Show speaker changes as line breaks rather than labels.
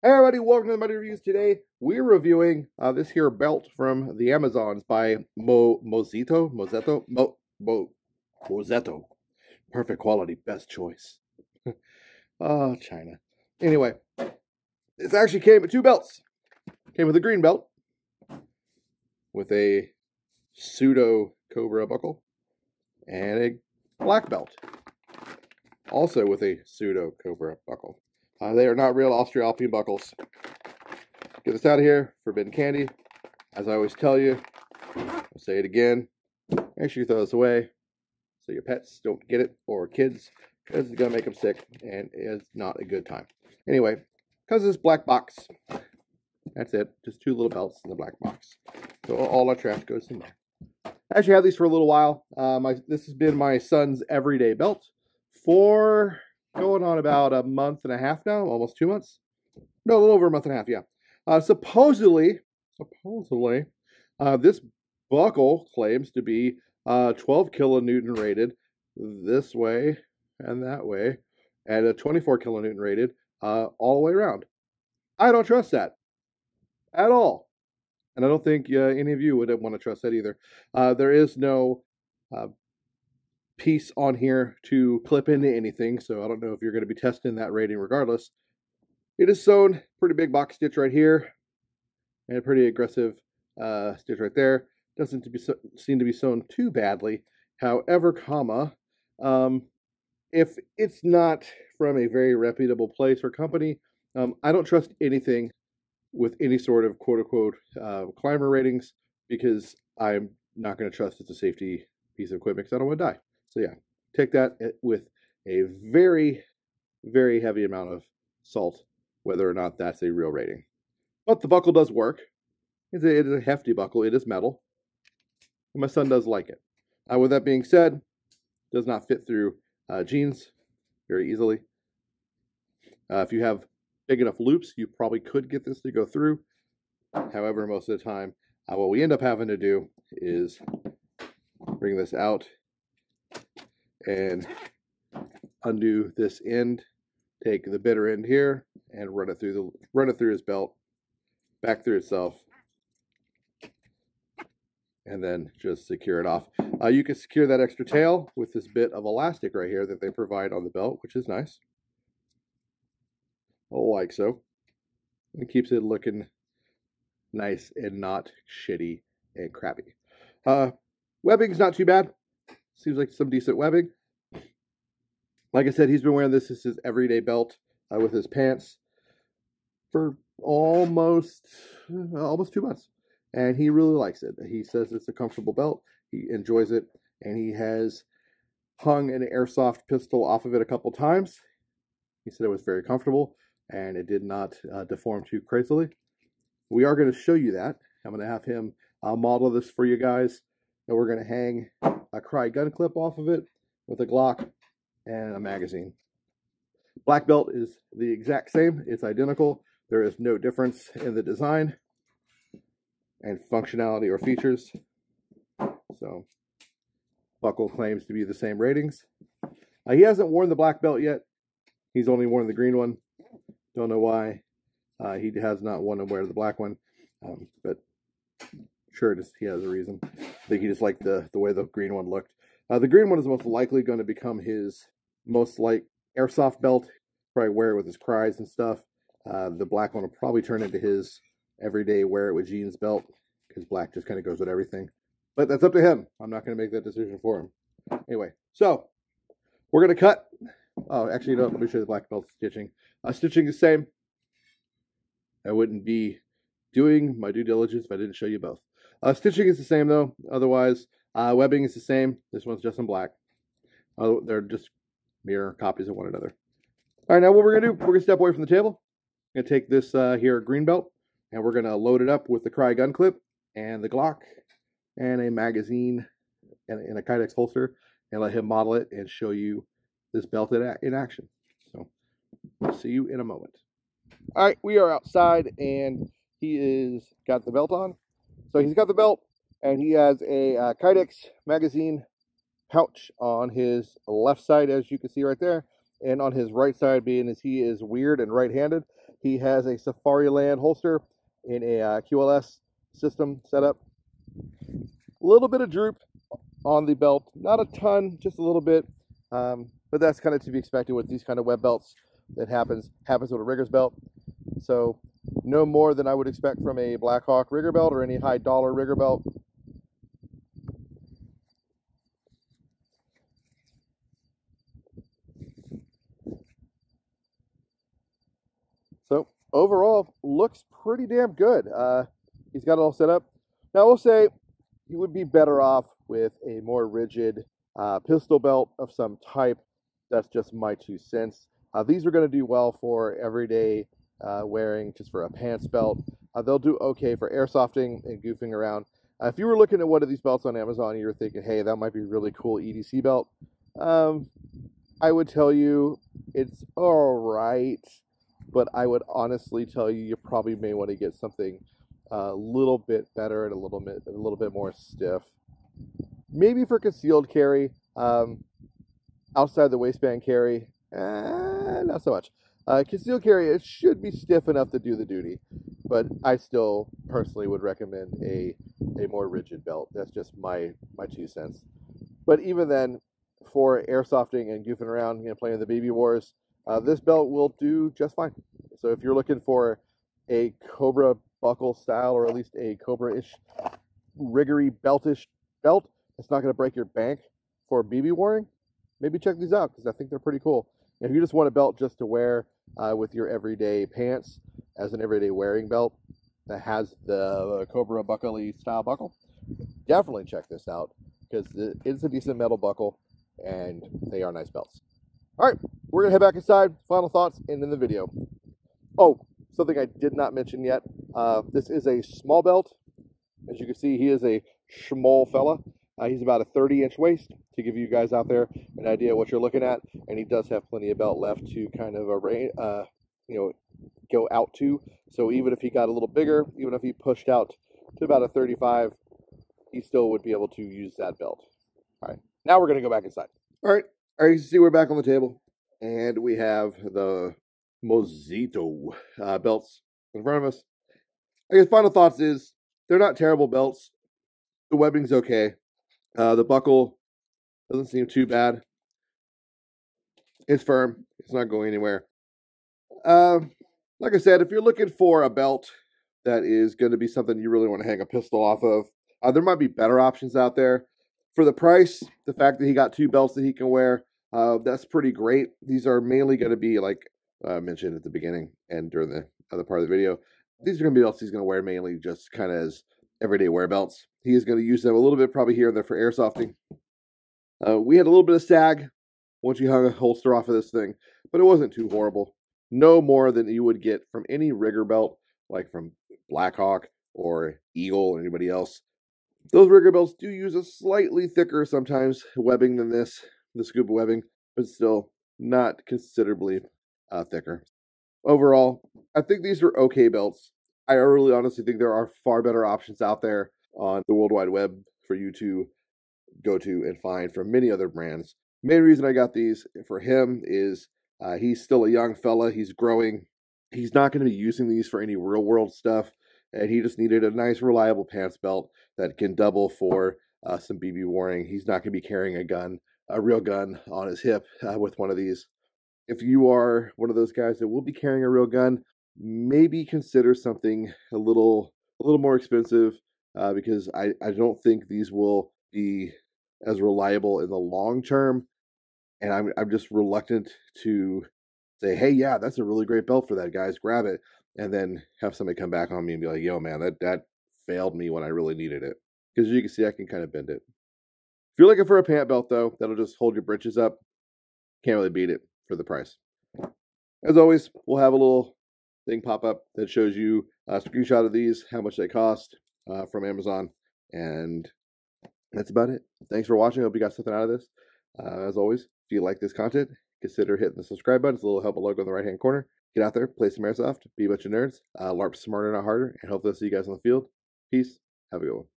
Hey everybody, welcome to the Money Reviews. Today we're reviewing this here belt from the Amazons by Mozeto. Perfect quality, best choice. Oh, China. Anyway, this actually came with two belts. Came with a green belt with a pseudo Cobra buckle and a black belt, also with a pseudo Cobra buckle. They are not real Austro-Alpine buckles. Get this out of here. Forbidden candy. As I always tell you, I'll say it again. Make sure you throw this away so your pets don't get it, or kids, because it's going to make them sick and it's not a good time. Anyway, because of this black box, that's it. Just two little belts in the black box. So all our trash goes in there. I actually had these for a little while. This has been my son's everyday belt for going on about a month and a half now, almost 2 months. No, a little over a month and a half, yeah. Supposedly, this buckle claims to be 12 kilonewton rated this way and that way, and a 24 kilonewton rated all the way around. I don't trust that at all, and I don't think any of you would want to trust that either. There is no piece on here to clip into anything, so I don't know if you're going to be testing that rating regardless. It is sewn, pretty big box stitch right here, and a pretty aggressive stitch right there. Doesn't seem to be sewn too badly. However, if it's not from a very reputable place or company, I don't trust anything with any sort of quote-unquote climber ratings, because I'm not going to trust it's a safety piece of equipment because I don't want to die. So yeah, take that with a very, very heavy amount of salt, whether or not that's a real rating. But the buckle does work. It is a hefty buckle. It is metal. And my son does like it. With that being said, it does not fit through jeans very easily. If you have big enough loops, you probably could get this to go through. However, most of the time, what we end up having to do is bring this out and undo this end, take the bitter end here, and run it through his belt, back through itself, and then just secure it off. You can secure that extra tail with this bit of elastic right here that they provide on the belt, which is nice. Like so. It keeps it looking nice and not shitty and crappy. Webbing's not too bad. Seems like some decent webbing. Like I said, he's been wearing this as his everyday belt with his pants for almost 2 months. And he really likes it. He says it's a comfortable belt. He enjoys it. And he has hung an airsoft pistol off of it a couple times. He said it was very comfortable and it did not deform too crazily. We are going to show you that. I'm going to have him model this for you guys. And we're going to hang a Cry gun clip off of it with a Glock and a magazine. Black belt is the exact same. It's identical. There is no difference in the design and functionality or features. So, buckle claims to be the same ratings. He hasn't worn the black belt yet. He's only worn the green one. Don't know why he has not wanted to wear the black one, but sure, he has a reason. I think he just liked the way the green one looked. The green one is most likely going to become his most airsoft belt. Probably wear it with his cries and stuff. The black one will probably turn into his everyday wear it with jeans belt, because black just kind of goes with everything. But that's up to him. I'm not going to make that decision for him. Anyway, so we're going to cut. Oh, actually, no, let me show you the black belt stitching. Stitching is the same. I wouldn't be doing my due diligence if I didn't show you both. Stitching is the same, though. Otherwise, webbing is the same. This one's just in black. They're just mirror copies of one another. All right, now what we're going to do, we're going to step away from the table. I'm going to take this here green belt, and we're going to load it up with the Cry gun clip and the Glock and a magazine and a Kydex holster, and let him model it and show you this belt in action. So we'll see you in a moment. All right, we are outside, and he is got the belt on. So he's got the belt, and he has a Kydex magazine pouch on his left side, as you can see right there, and on his right side, being as he is weird and right-handed, He has a Safari Land holster in a QLS system setup. A little bit of droop on the belt, not a ton, just a little bit, but that's kind of to be expected with these kind of web belts. That happens with a rigger's belt. So no more than I would expect from a Blackhawk rigger belt or any high dollar rigger belt. So overall, looks pretty damn good. He's got it all set up. Now I will say he would be better off with a more rigid pistol belt of some type. That's just my 2 cents. These are going to do well for everyday wearing, just for a pants belt. They'll do okay for airsofting and goofing around. If you were looking at one of these belts on Amazon and you were thinking, hey, that might be a really cool EDC belt, I would tell you it's all right, but I would honestly tell you probably may want to get something a little bit better and a little bit more stiff. Maybe for concealed carry, outside the waistband carry, not so much. Concealed carry, it should be stiff enough to do the duty, but I still personally would recommend a more rigid belt. That's just my 2 cents. But even then, for airsofting and goofing around and playing the baby wars, this belt will do just fine. So if you're looking for a Cobra buckle style, or at least a Cobra-ish, riggery beltish belt that's not going to break your bank for BB warring, maybe check these out because I think they're pretty cool. If you just want a belt just to wear with your everyday pants as an everyday wearing belt that has the Cobra buckle-y style buckle, definitely check this out because it's a decent metal buckle and they are nice belts. All right, we're going to head back inside. Final thoughts and in the video. Oh, something I did not mention yet. This is a small belt. As you can see, he is a small fella. He's about a 30-inch waist, to give you guys out there an idea of what you're looking at. And he does have plenty of belt left to kind of go out to. So even if he got a little bigger, even if he pushed out to about a 35, he still would be able to use that belt. All right, now we're going to go back inside. All right, you can see we're back on the table. And we have the Mozeto belts in front of us. I guess final thoughts is they're not terrible belts. The webbing's okay. The buckle doesn't seem too bad. It's firm. It's not going anywhere. Like I said, if you're looking for a belt that is going to be something you really want to hang a pistol off of, there might be better options out there. For the price, the fact that he got 2 belts that he can wear, that's pretty great. These are mainly going to be, like I mentioned at the beginning and during the other part of the video, these are going to be belts he's going to wear mainly just kind of as everyday wear belts. He is going to use them a little bit probably here and there for airsofting. We had a little bit of sag once you hung a holster off of this thing, but it wasn't too horrible. No more than you would get from any rigger belt, like from Blackhawk or Eagle or anybody else. Those rigger belts do use a slightly thicker sometimes webbing than this, the scuba webbing, but still not considerably thicker. Overall, I think these are okay belts. I really honestly think there are far better options out there on the World Wide Web for you to go to and find from many other brands. Main reason I got these for him is he's still a young fella. He's growing. He's not going to be using these for any real world stuff. And he just needed a nice, reliable pants belt that can double for some BB warring. He's not going to be carrying a real gun on his hip with one of these. If you are one of those guys that will be carrying a real gun, maybe consider something a little more expensive because I don't think these will be as reliable in the long term. And I'm just reluctant to say, hey, yeah, that's a really great belt for that, guys. Grab it. And then have somebody come back on me and be like, yo, man, that failed me when I really needed it. Because as you can see, I can kind of bend it. If you're looking for a pant belt, though, that'll just hold your britches up, can't really beat it for the price. As always, we'll have a little thing pop up that shows you a screenshot of these, how much they cost from Amazon. And that's about it. Thanks for watching. I hope you got something out of this. As always, if you like this content, consider hitting the subscribe button. It's a little help logo in the right-hand corner. Get out there, play some Airsoft, be a bunch of nerds, LARP smarter, not harder, and hopefully I'll see you guys on the field. Peace. Have a good one.